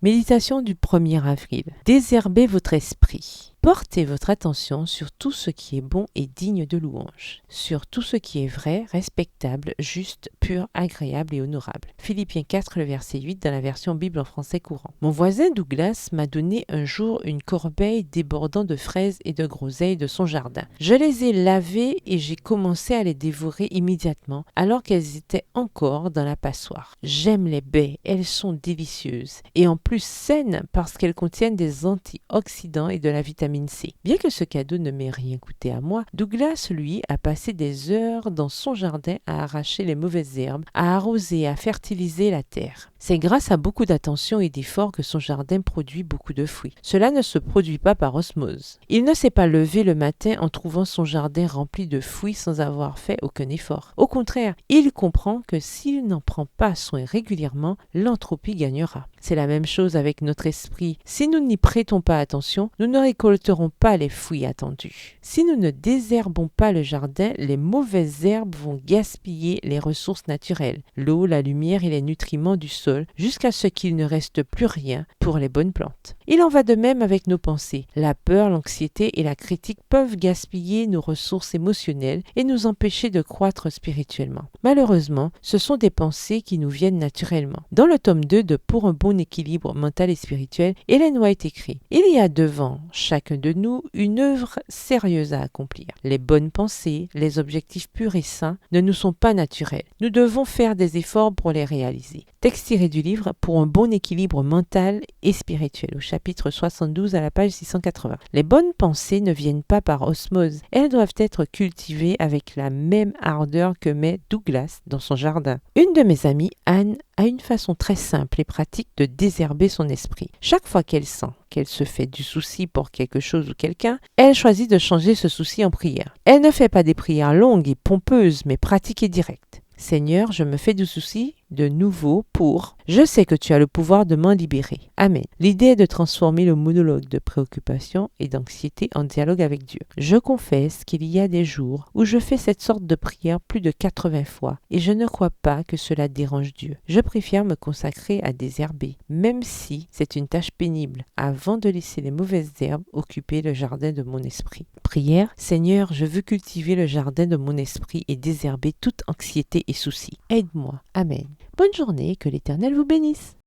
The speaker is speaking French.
Méditation du 1er avril. Désherbez votre esprit. Portez votre attention sur tout ce qui est bon et digne de louange, sur tout ce qui est vrai, respectable, juste, pur, agréable et honorable. Philippiens 4, le verset 8 dans la version Bible en français courant. Mon voisin Douglas m'a donné un jour une corbeille débordant de fraises et de groseilles de son jardin. Je les ai lavées et j'ai commencé à les dévorer immédiatement alors qu'elles étaient encore dans la passoire. J'aime les baies, elles sont délicieuses et en plus saines parce qu'elles contiennent des antioxydants et de la vitamine C. Bien que ce cadeau ne m'ait rien coûté à moi, Douglas, lui, a passé des heures dans son jardin à arracher les mauvaises herbes, à arroser et à fertiliser la terre. C'est grâce à beaucoup d'attention et d'efforts que son jardin produit beaucoup de fruits. Cela ne se produit pas par osmose. Il ne s'est pas levé le matin en trouvant son jardin rempli de fruits sans avoir fait aucun effort. Au contraire, il comprend que s'il n'en prend pas soin régulièrement, l'entropie gagnera. C'est la même chose avec notre esprit. Si nous n'y prêtons pas attention, nous ne récolterons pas les fruits attendus. Si nous ne désherbons pas le jardin, les mauvaises herbes vont gaspiller les ressources naturelles, l'eau, la lumière et les nutriments du sol, jusqu'à ce qu'il ne reste plus rien pour les bonnes plantes. Il en va de même avec nos pensées. La peur, l'anxiété et la critique peuvent gaspiller nos ressources émotionnelles et nous empêcher de croître spirituellement. Malheureusement, ce sont des pensées qui nous viennent naturellement. Dans le tome 2 de Pour un bon équilibre mental et spirituel, Ellen White écrit « Il y a devant chacun de nous une œuvre sérieuse à accomplir. Les bonnes pensées, les objectifs purs et sains ne nous sont pas naturels. Nous devons faire des efforts pour les réaliser. » Texte tiré du livre Pour un bon équilibre mental et spirituel, au chapitre 72 à la page 680. Les bonnes pensées ne viennent pas par osmose. Elles doivent être cultivées avec la même ardeur que met Douglas dans son jardin. Une de mes amies, Anne, a une façon très simple et pratique de désherber son esprit. Chaque fois qu'elle sent qu'elle se fait du souci pour quelque chose ou quelqu'un, elle choisit de changer ce souci en prière. Elle ne fait pas des prières longues et pompeuses, mais pratiques et directes. Seigneur, je me fais du souci de nouveau pour « Je sais que tu as le pouvoir de m'en libérer. Amen. » L'idée est de transformer le monologue de préoccupation et d'anxiété en dialogue avec Dieu. Je confesse qu'il y a des jours où je fais cette sorte de prière plus de 80 fois et je ne crois pas que cela dérange Dieu. Je préfère me consacrer à désherber, même si c'est une tâche pénible, avant de laisser les mauvaises herbes occuper le jardin de mon esprit. Prière, Seigneur, je veux cultiver le jardin de mon esprit et désherber toute anxiété et souci. Aide-moi. Amen. Bonne journée, que l'Éternel vous bénisse.